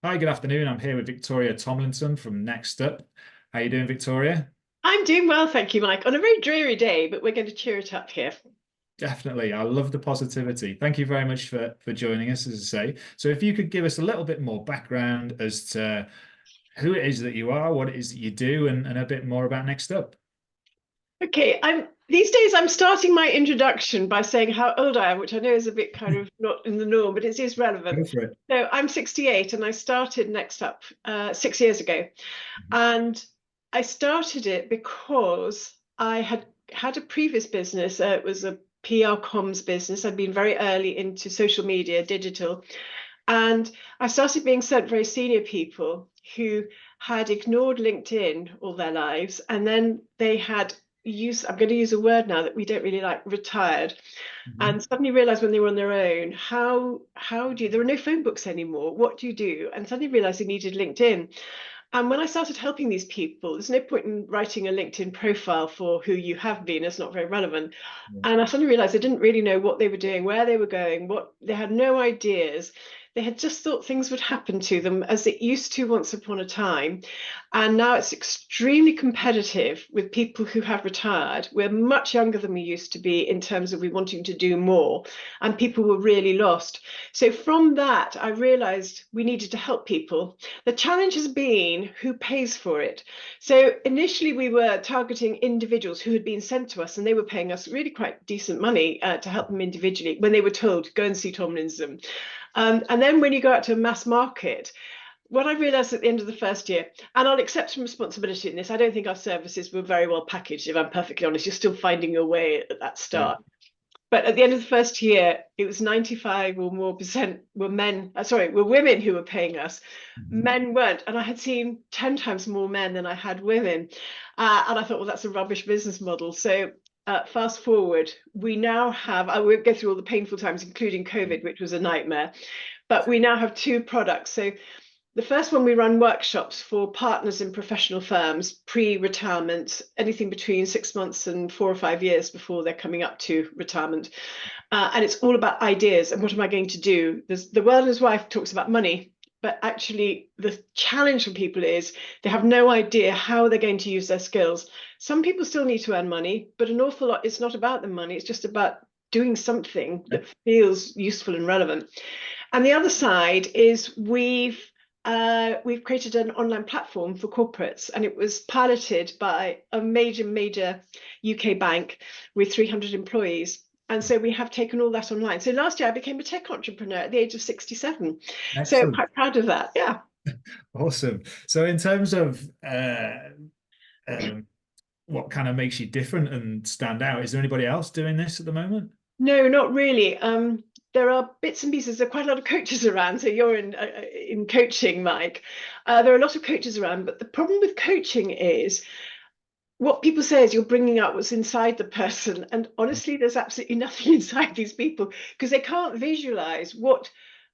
Hi, good afternoon. I'm here with Victoria Tomlinson from Next Up. How you doing, Victoria? I'm doing well, thank you, Mike. On a very dreary day, but we're going to cheer it up here. Definitely. I love the positivity. Thank you very much for joining us, as I say. So if you could give us a little bit more background as to who it is that you are, what it is that you do, and a bit more about Next Up. Okay, I'm these days I'm starting my introduction by saying how old I am, which I know is a bit kind of not in the norm, but it is relevant. Go for it. So I'm 68 and I started Next Up 6 years ago. And I started it because I had a previous business. It was a PR comms business. I'd been very early into social media, digital. And I started being sent very senior people who had ignored LinkedIn all their lives. And then they had used, I'm going to use a word now that we don't really like, retired, Mhm. and suddenly realized when they were on their own, how do you, there are no phone books anymore. What do you do? And suddenly realized they needed LinkedIn. And when I started helping these people, there's no point in writing a LinkedIn profile for who you have been. It's not very relevant. Yeah. And I suddenly realized they didn't really know what they were doing, where they were going, what they had no ideas. They had just thought things would happen to them as it used to once upon a time. And now it's extremely competitive with people who have retired. We're much younger than we used to be in terms of we wanting to do more, and people were really lost. So from that, I realized we needed to help people. The challenge has been who pays for it. So initially, we were targeting individuals who had been sent to us, and they were paying us really quite decent money to help them individually when they were told, go and see Tomlinson. And then when you go out to a mass market, what I realized at the end of the first year, and I'll accept some responsibility in this, I don't think our services were very well packaged, if I'm perfectly honest. You're still finding your way at that Yeah. start. But at the end of the first year, it was 95 or more percent were men, were women who were paying us. Mhm. Men weren't. And I had seen 10 times more men than I had women. And I thought, well, that's a rubbish business model. So fast forward, we now have, I won't go through all the painful times, including COVID, which was a nightmare, but we now have two products. So the first one, we run workshops for partners in professional firms pre-retirement, anything between 6 months and 4 or 5 years before they're coming up to retirement. And it's all about ideas and what am I going to do? The World and His Wife talks about money, but actually the challenge for people is they have no idea how they're going to use their skills. Some people still need to earn money, but an awful lot, it's not about the money, it's just about doing something that feels useful and relevant. And the other side is we've created an online platform for corporates, and it was piloted by a major UK bank with 300 employees. And so we have taken all that online. So last year I became a tech entrepreneur at the age of 67. So Excellent. quite proud of that. Yeah. Awesome. So in terms of um, what kind of makes you different and stand out, is there anybody else doing this at the moment? No, not really. There are bits and pieces. There are quite a lot of coaches around. So you're in coaching, Mike. There are a lot of coaches around, but the problem with coaching is what people say is you're bringing out what's inside the person. And honestly, there's absolutely nothing inside these people because they can't visualize what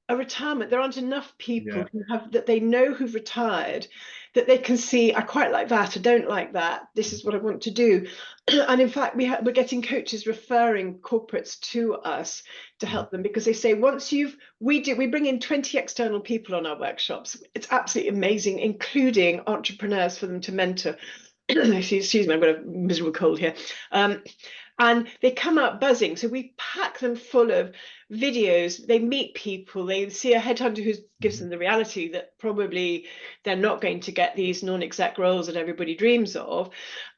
a retirement. There aren't enough people Yeah. who have that they know who've retired that they can see, I quite like that, I don't like that, this is what I want to do. And in fact, we're getting coaches referring corporates to us to help them because they say once we bring in 20 external people on our workshops. It's absolutely amazing, including entrepreneurs for them to mentor. Excuse me, I've got a miserable cold here. Um, and they come out buzzing. So we pack them full of videos. They meet people. They see a headhunter who gives Mhm. them the reality that probably they're not going to get these non-exec roles that everybody dreams of.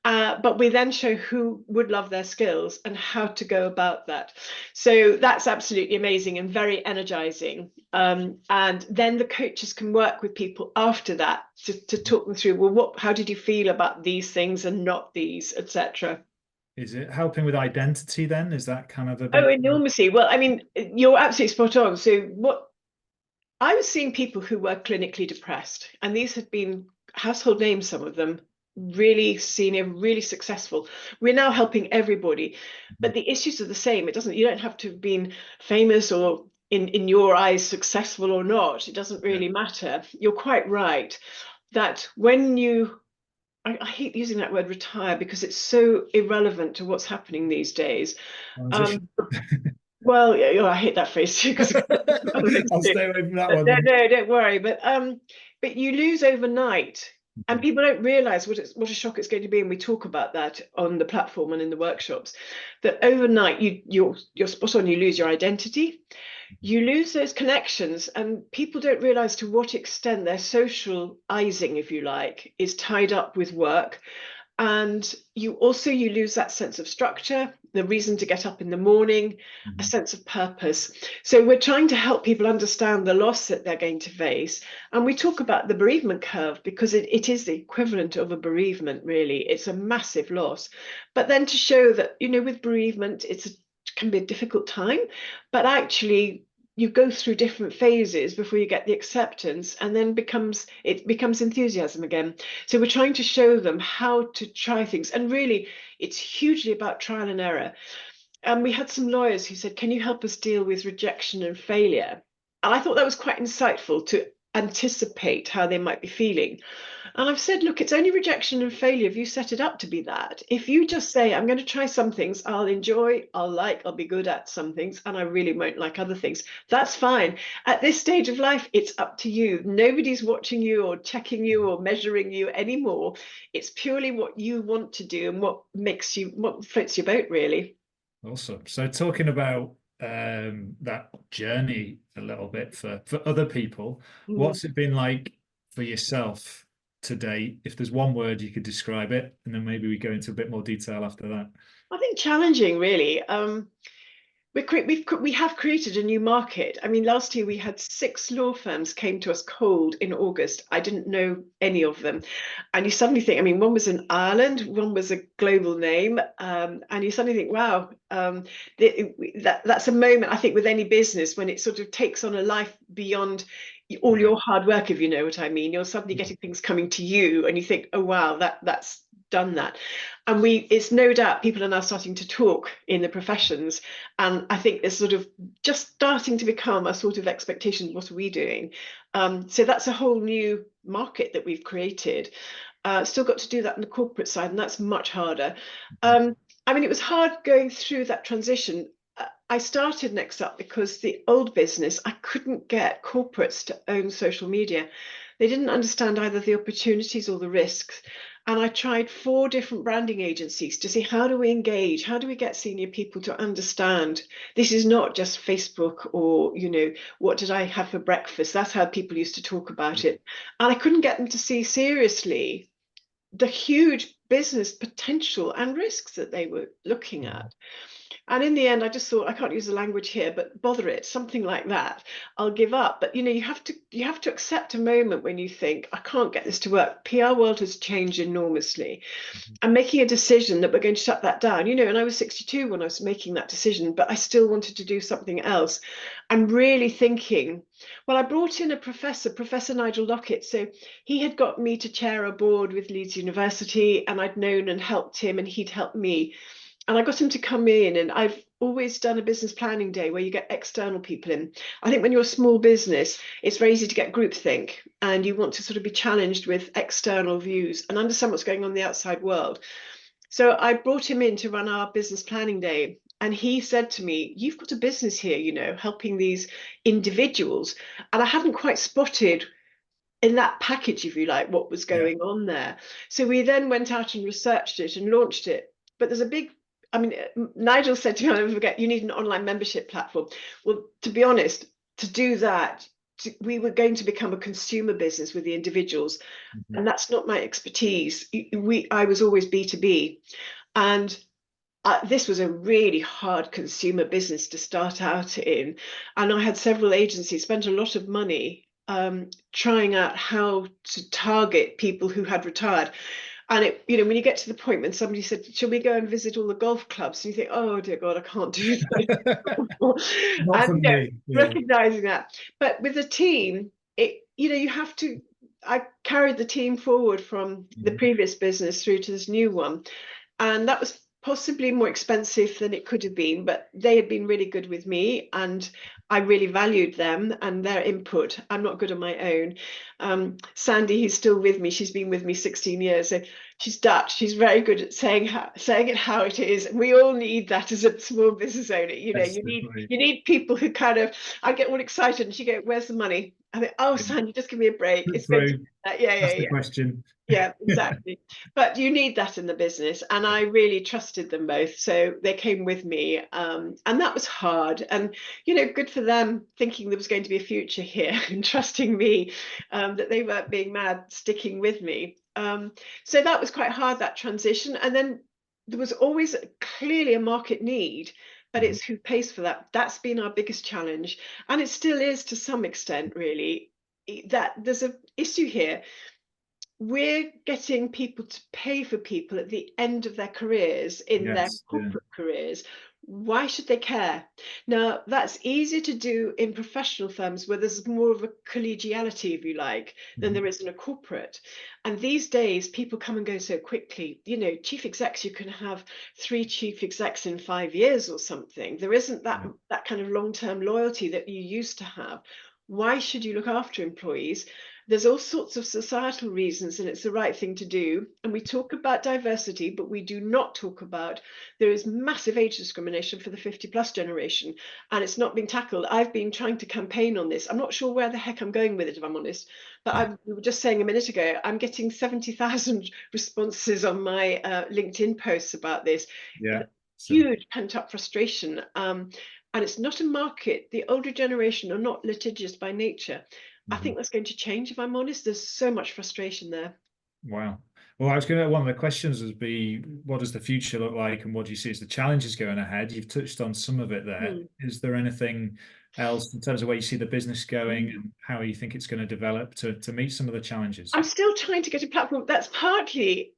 But we then show who would love their skills and how to go about that. So that's absolutely amazing and very energizing. And then the coaches can work with people after that to talk them through, well, how did you feel about these things and not these, etc. Is it helping with identity then? Is that kind of a Oh, big part? enormously. Well, I mean, you're absolutely spot on. So what I was seeing people who were clinically depressed, and these had been household names, some of them really senior, really successful. We're now helping everybody, but the issues are the same. You don't have to have been famous or in your eyes successful or not. It doesn't Yeah. really matter. You're quite right that when you I hate using that word retire because it's so irrelevant to what's happening these days. Transition. Um, Well, yeah, I hate that phrase too because I'll stay away from that one no, then. no, don't worry. But you lose overnight, and Mhm. people don't realize what a shock it's going to be. And we talk about that on the platform and in the workshops. That overnight, you're spot on. You lose your identity, you lose those connections, and people don't realize to what extent their socializing, if you like, is tied up with work. And you lose that sense of structure, the reason to get up in the morning, a Mhm. sense of purpose. So we're trying to help people understand the loss that they're going to face. And we talk about the bereavement curve because it is the equivalent of a bereavement, really. It's a massive loss. But then to show that, with bereavement, can be a difficult time, but actually you go through different phases before you get the acceptance, and then it becomes enthusiasm again. So we're trying to show them how to try things, and really it's hugely about trial and error. And we had some lawyers who said, can you help us deal with rejection and failure? And I thought that was quite insightful to anticipate how they might be feeling. And I've said, look, it's only rejection and failure if you set it up to be that. If you just say, I'm going to try some things, I'll enjoy, I'll be good at some things, and I really won't like other things, that's fine. At this stage of life, it's up to you. Nobody's watching you or checking you or measuring you anymore. It's purely what you want to do and what floats your boat, really. Awesome. So talking about that journey a little bit for other people, Mm. what's it been like for yourself to date? If there's one word you could describe it, and then maybe we go into a bit more detail after that. I think challenging, really. We have created a new market. I mean, last year we had 6 law firms came to us cold in August. I didn't know any of them, and you suddenly think. I mean, one was in Ireland, one was a global name, and you suddenly think, wow, that's a moment I think with any business when it sort of takes on a life beyond all Yeah. your hard work, if you know what I mean. You're suddenly getting things coming to you, and you think, oh wow, that's done that. And it's no doubt people are now starting to talk in the professions, and I think there's sort of just starting to become a sort of expectation. What are we doing? So that's a whole new market that we've created. Still got to do that on the corporate side, and that's much harder. Um, I mean, it was hard going through that transition. I started Next Up because the old business, I couldn't get corporates to own social media. They didn't understand either the opportunities or the risks. And I tried 4 different branding agencies to see, how do we engage? How do we get senior people to understand this is not just Facebook or, what did I have for breakfast? That's how people used to talk about it. And I couldn't get them to see seriously the huge business potential and risks that they were looking at. And in the end, I just thought, I can't use the language here, but bother it, something like that. I'll give up. But you have to accept a moment when you think, I can't get this to work. PR world has changed enormously. I'm making a decision that we're going to shut that down. And I was 62 when I was making that decision, but I still wanted to do something else. I'm really thinking, well, I brought in a professor, Professor Nigel Lockett. So he had got me to chair a board with Leeds University, and I'd known and helped him, and he'd helped me. And I got him to come in, and I've always done a business planning day where you get external people in. I think when you're a small business, it's very easy to get groupthink, and you want to sort of be challenged with external views and understand what's going on in the outside world. So I brought him in to run our business planning day. And he said to me, you've got a business here, helping these individuals. And I hadn't quite spotted in that package, if you like, what was Yeah. going on there. So we then went out and researched it and launched it. But there's a big, I mean, Nigel said to me, I'll never forget, you need an online membership platform. Well, to be honest, to do that, we were going to become a consumer business with the individuals, Mhm. and that's not my expertise. I was always B2B, and this was a really hard consumer business to start out in. And I had several agencies, spent a lot of money trying out how to target people who had retired. And when you get to the point when somebody said, shall we go and visit all the golf clubs? And you think, oh dear God, I can't do that. Not And for me. Yeah. recognizing that. But with the team, you have to, I carried the team forward from the Mhm. previous business through to this new one. And that was possibly more expensive than it could have been, but they had been really good with me. And I really valued them and their input. I'm not good on my own. Sandy, who's still with me, she's been with me 16 years. So she's Dutch. She's very good at saying it how it is. And we all need that as a small business owner. You know, Yes, you definitely. need people who kind of, I get all excited and she go, "Where's the money?" I think, "Oh, Sandy, just give me a break. Put It's going to through. be that." Yeah, yeah, That's the yeah. question. Yeah, exactly. But you need that in the business. And I really trusted them both. So they came with me. And that was hard. And, you know, good for them thinking there was going to be a future here and trusting me, that they weren't being mad, sticking with me. So that was quite hard, that transition. And then there was always clearly a market need, but Mhm. it's who pays for that. That's been our biggest challenge. And it still is to some extent, really, that there's an issue here. We're getting people to pay for people at the end of their careers, in their Yes. Yeah. corporate careers. Why should they care? Now, that's easier to do in professional firms where there's more of a collegiality, if you like, than Mhm. there is in a corporate. And these days, people come and go so quickly. You know, chief execs, you can have 3 chief execs in 5 years or something. There isn't Yeah. that kind of long-term loyalty that you used to have. Why should you look after employees? There's all sorts of societal reasons, and it's the right thing to do. And we talk about diversity, but we do not talk about there is massive age discrimination for the 50+ generation, and it's not being tackled. I've been trying to campaign on this. I'm not sure where the heck I'm going with it, if I'm honest. But we were just saying a minute ago, I'm getting 70,000 responses on my LinkedIn posts about this. Yeah. So. Huge pent up frustration. And it's not a market. The older generation are not litigious by nature. I Mhm. think that's going to change, if I'm honest. There's so much frustration there. Wow. Well, I was going to, one of the questions would be, what does the future look like and what do you see as the challenges going ahead? You've touched on some of it there. Hmm. Is there anything else in terms of where you see the business going Mm. and how you think it's going to develop to meet some of the challenges? I'm still trying to get a platform. That's partly,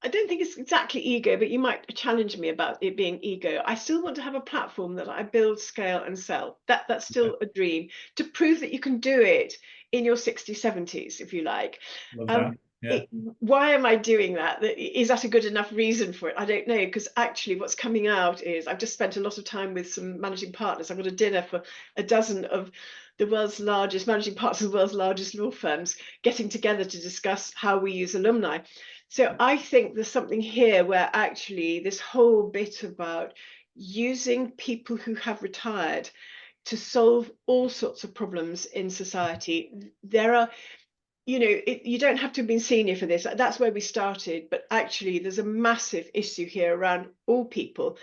I don't think it's exactly ego, but you might challenge me about it being ego. I still want to have a platform that I build, scale, and sell. That's Yeah, still a dream, to prove that you can do it in your 60s, 70s, if you like. love that. Um, Yeah, why am I doing that? Is that a good enough reason for it? I don't know, because actually what's coming out is I've just spent a lot of time with some managing partners. I've got a dinner for a dozen of the world's largest managing partners of the world's largest law firms, getting together to discuss how we use alumni. So I think there's something here where actually this whole bit about using people who have retired to solve all sorts of problems in society. There are, you know, you don't have to have been senior for this. That's where we started. But actually, there's a massive issue here around all people.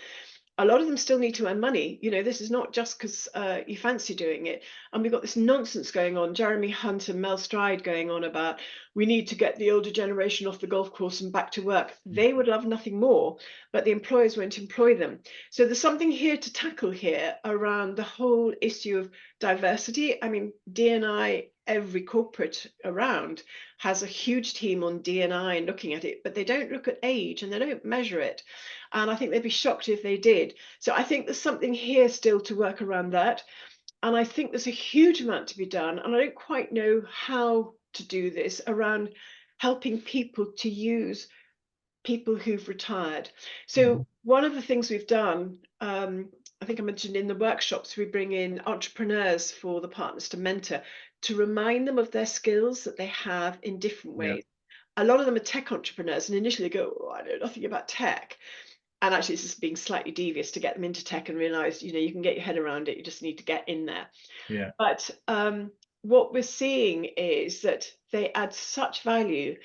A lot of them still need to earn money. You know, this is not just because you fancy doing it. And we've got this nonsense going on. Jeremy Hunt and Mel Stride going on about we need to get the older generation off the golf course and back to work. They would love nothing more, but the employers won't employ them. So there's something here to tackle here around the whole issue of diversity. I mean, D&I, every corporate around has a huge team on D&I and looking at it, but they don't look at age and they don't measure it. And I think they'd be shocked if they did. So I think there's something here still to work around that. And I think there's a huge amount to be done. And I don't quite know how to do this around helping people to use people who've retired. mhm, So one of the things we've done, I think I mentioned in the workshops, we bring in entrepreneurs for the partners to mentor, to remind them of their skills that they have in different yeah, ways. A lot of them are tech entrepreneurs, and initially they go, "Oh, I know nothing about tech." And actually it's just being slightly devious to get them into tech and realize, you know, you can get your head around it, you just need to get in there. yeah, But what we're seeing is that they add such value.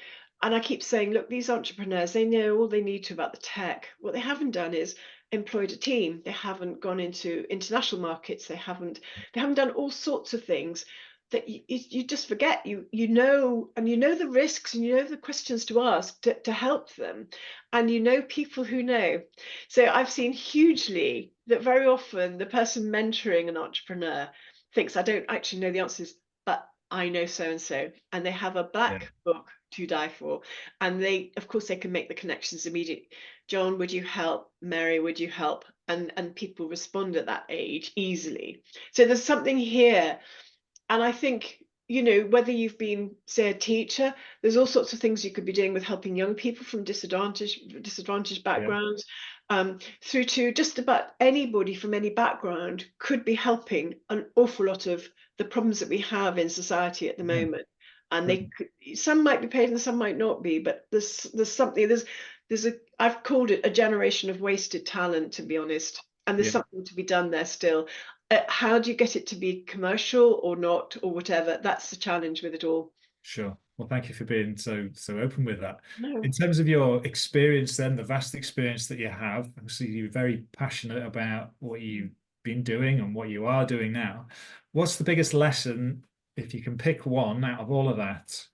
And I keep saying, look, these entrepreneurs, they know all they need to about the tech. What they haven't done is employed a team. They haven't gone into international markets. They haven't done all sorts of things that you just forget. You know, and you know the risks, and you know the questions to ask to help them, and you know people who know. So I've seen hugely that very often the person mentoring an entrepreneur thinks, I don't actually know the answers, but I know so and so. And they have a yeah, black book to die for. And they, of course, they can make the connections immediately. John, would you help? Mary, would you help? And people respond at that age easily. So there's something here. And I think you know, whether you've been, say, a teacher, there's all sorts of things you could be doing with helping young people from disadvantaged Yeah. backgrounds, through to just about anybody from any background could be helping an awful lot of the problems that we have in society at the Yeah. moment. And they Brilliant. could, some might be paid and some might not be, but there's something, there's a, I've called it a generation of wasted talent, to be honest. And there's Yeah. something to be done there still. How do you get it to be commercial or not or whatever? That's the challenge with it all. Sure. Well, thank you for being so open with that. In No, terms of your experience, then the vast experience that you have, obviously you're very passionate about what you've been doing and what you are doing now. What's the biggest lesson, if you can pick one out of all of that,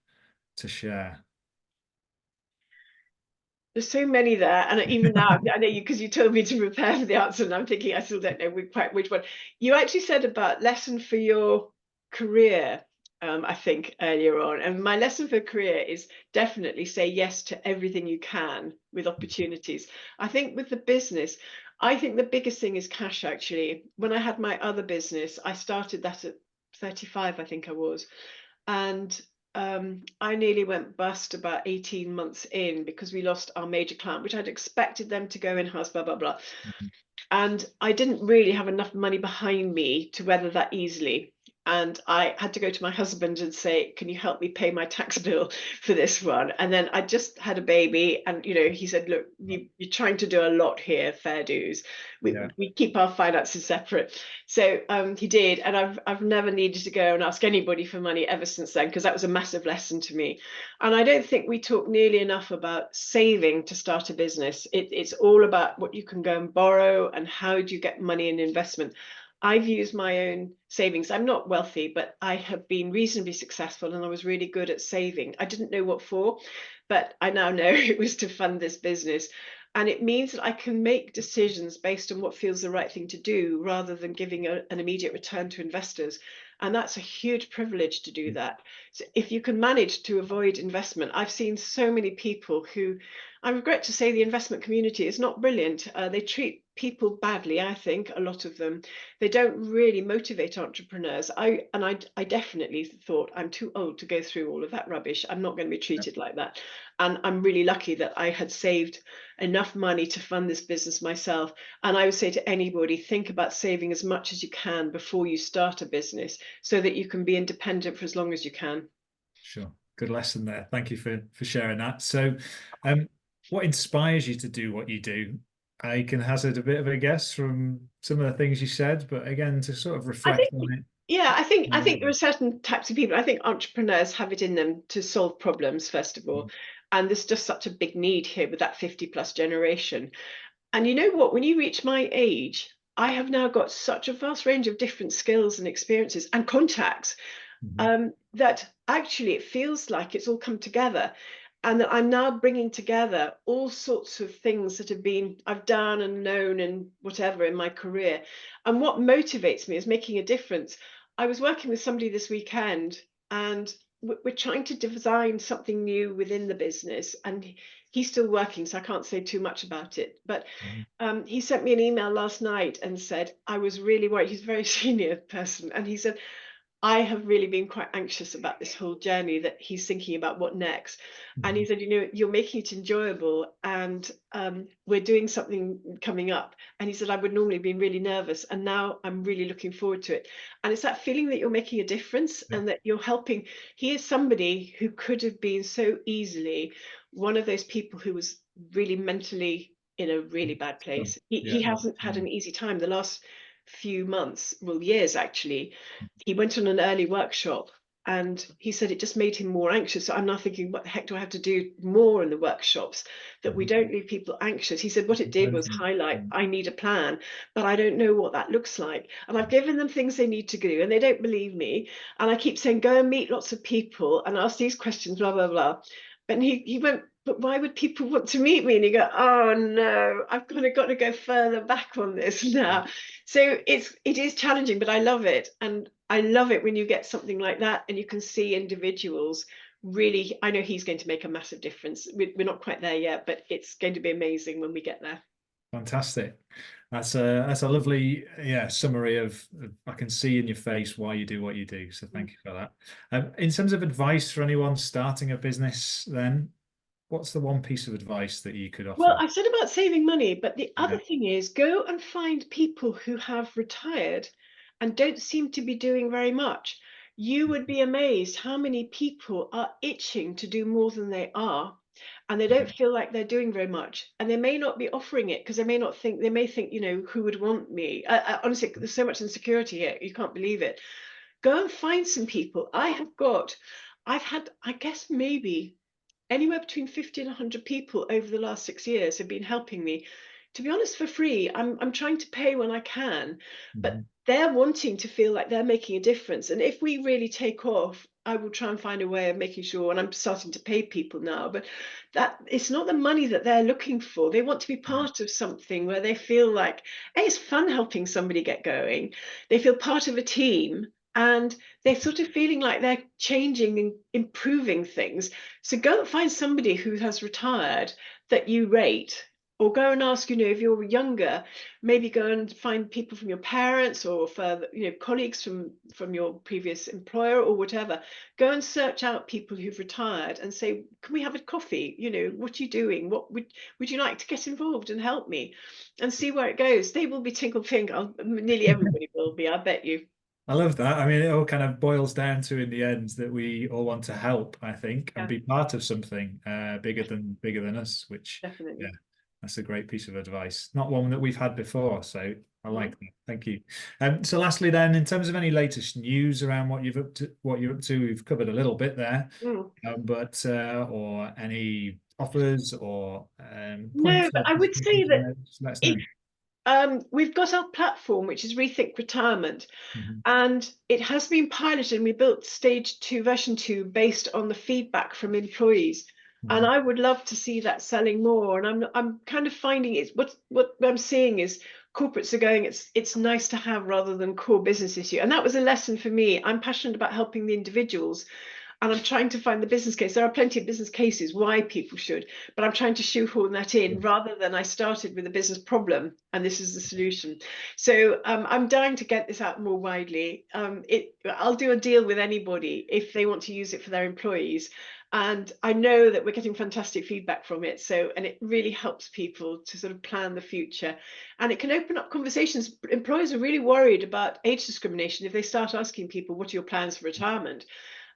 to share? there's so many there, and even now, I know you because you told me to prepare for the answer, and I'm thinking I still don't know quite which one. You actually said about lesson for your career, I think earlier on, and my lesson for career is definitely say yes to everything you can with opportunities. I think with the business, I think the biggest thing is cash. Actually, when I had my other business, I started that at 35, I think I was, and I nearly went bust about 18 months in because we lost our major client, which I'd expected them to go in-house, blah, blah, blah. Mhm. And I didn't really have enough money behind me to weather that easily. And I had to go to my husband and say, "Can you help me pay my tax bill for this one?" And then I just had a baby, and you know, he said, "Look, you're trying to do a lot here, fair dues. Yeah. We keep our finances separate." So he did, and I've never needed to go and ask anybody for money ever since then, because that was a massive lesson to me. And I don't think we talk nearly enough about saving to start a business. It's all about what you can go and borrow and how do you get money in investment. I've used my own savings. I'm not wealthy, but I have been reasonably successful and I was really good at saving. I didn't know what for, but I now know it was to fund this business. And it means that I can make decisions based on what feels the right thing to do rather than giving an immediate return to investors. And that's a huge privilege to do that. So if you can manage to avoid investment, I've seen so many people who, I regret to say, the investment community is not brilliant. They treat people badly, I think, a lot of them. They don't really motivate entrepreneurs. I definitely thought I'm too old to go through all of that rubbish. I'm not going to be Yeah. treated like that. And I'm really lucky that I had saved enough money to fund this business myself. And I would say to anybody, think about saving as much as you can before you start a business so that you can be independent for as long as you can. Sure. Good lesson there. Thank you for sharing that. So, um, what inspires you to do what you do? I can hazard a bit of a guess from some of the things you said, but again, to sort of I think, reflect on it. yeah, I think there are Um, certain types of people. I think entrepreneurs have it in them to solve problems, first of all. And there's just such a big need here with that 50 plus generation. And you know what? When you reach my age, I have now got such a vast range of different skills and experiences and contacts, Mhm. that actually it feels like it's all come together. And that I'm now bringing together all sorts of things that have been I've done and known and whatever in my career. And what motivates me is making a difference. I was working with somebody this weekend, and we're trying to design something new within the business. And he's still working, so I can't say too much about it. But Mhm. he sent me an email last night and said, I was really worried. He's a very senior person. And he said, I have really been quite anxious about this whole journey, that he's thinking about what next. And he Mhm. said, you know, you're making it enjoyable, and we're doing something coming up. And he said, I would normally be really nervous, and now I'm really looking forward to it. And it's that feeling that you're making a difference Yeah. and that you're helping. He is somebody who could have been so easily one of those people who was really mentally in a really bad Sure. place. He Yeah. hasn't had an easy time the last few months, well, years actually. He went on an early workshop, and he said it just made him more anxious. So I'm now thinking, what the heck do I have to do more in the workshops that we Mhm. don't leave people anxious? He said what it did Learn was from highlight, it. I need a plan, but I don't know what that looks like. And I've given them things they need to do, and they don't believe me. And I keep saying, go and meet lots of people and ask these questions, blah, blah, blah. But he went, but why would people want to meet me? And you go, oh no, I've kind of got to go further back on this now. So it is challenging, but I love it. And I love it when you get something like that and you can see individuals really. I know he's going to make a massive difference. We're not quite there yet, but it's going to be amazing when we get there. Fantastic. That's a lovely, yeah, summary of I can see in your face why you do what you do. So thank you for that. In terms of advice for anyone starting a business, then what's the one piece of advice that you could Well, offer? I said about saving money, but the other Yeah. thing is go and find people who have retired and don't seem to be doing very much. You would be amazed how many people are itching to do more than they are, and they don't feel like they're doing very much. And they may not be offering it because they may think, who would want me? Honestly, there's so much insecurity here. You can't believe it. Go and find some people. I've had, I guess maybe anywhere between 50 and 100 people over the last 6 years have been helping me, to be honest, for free. I'm trying to pay when I can, but Mhm. they're wanting to feel like they're making a difference. And if we really take off, I will try and find a way of making sure, and I'm starting to pay people now, but that it's not the money that they're looking for. They want to be part of something where they feel like, hey, it's fun helping somebody get going. They feel part of a team, and they're sort of feeling like they're changing and improving things. So go and find somebody who has retired that you rate, or go and ask, if you're younger, maybe go and find people from your parents or further, colleagues from your previous employer or whatever. Go and search out people who've retired and say, can we have a coffee? What are you doing? What would you like to get involved and help me? And see where it goes. They will be tinkle pink. Nearly everybody will be, I bet you. I love that. I mean, it all kind of boils down to in the end that we all want to help, I think, and Yeah, be part of something bigger than us, which yeah, definitely. that's a great piece of advice. Not one that we've had before, so I Mhm. like that. Thank you. So lastly then, in terms of any latest news around what you're up to, we've covered a little bit there, Mm. but or any offers or No, points but of I would say discussion, that just let us if know. we've got our platform, which is Rethink Retirement, Mhm. and it has been piloted, and we built stage two, version two, based on the feedback from employees. And Mhm. I would love to see that selling more. And I'm kind of finding it's what I'm seeing is corporates are going, it's nice to have rather than core business issue. And that was a lesson for me. I'm passionate about helping the individuals, and I'm trying to find the business case. There are plenty of business cases why people should, but I'm trying to shoehorn that in rather than I started with a business problem and this is the solution. So I'm dying to get this out more widely. I'll do a deal with anybody if they want to use it for their employees. And I know that we're getting fantastic feedback from it. And it really helps people to sort of plan the future. And it can open up conversations. Employers are really worried about age discrimination if they start asking people, what are your plans for retirement?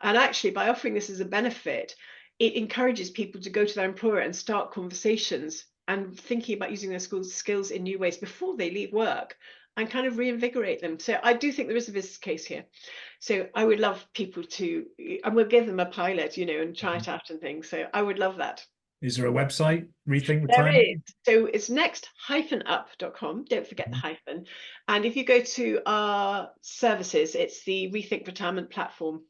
And actually, by offering this as a benefit, it encourages people to go to their employer and start conversations and thinking about using their skills in new ways before they leave work, and kind of reinvigorate them. So I do think there is a business case here. So I would love people to, and we'll give them a pilot, and try it out and things. So I would love that. Is there a website, Rethink There Retirement? is. So it's next-up.com. Don't forget the Mhm. hyphen. And if you go to our services, it's the Rethink Retirement platform.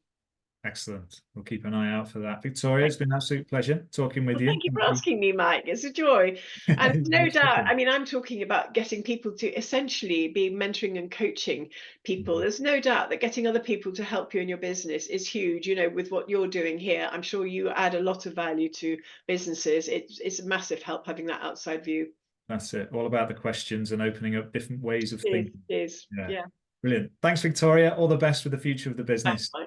Excellent. We'll keep an eye out for that. Victoria, it's been an absolute pleasure talking with Well, you. thank you for Thank you. asking me, Mike. It's a joy. And It's no much doubt, appreciated. I mean, I'm talking about getting people to essentially be mentoring and coaching people. Mhm. There's no doubt that getting other people to help you in your business is huge. With what you're doing here, I'm sure you add a lot of value to businesses. It's a massive help having that outside view. That's it. All about the questions and opening up different ways of It is. thinking. It is. Yeah. Yeah, Brilliant. Thanks, Victoria. All the best with the future of the that's business. fine.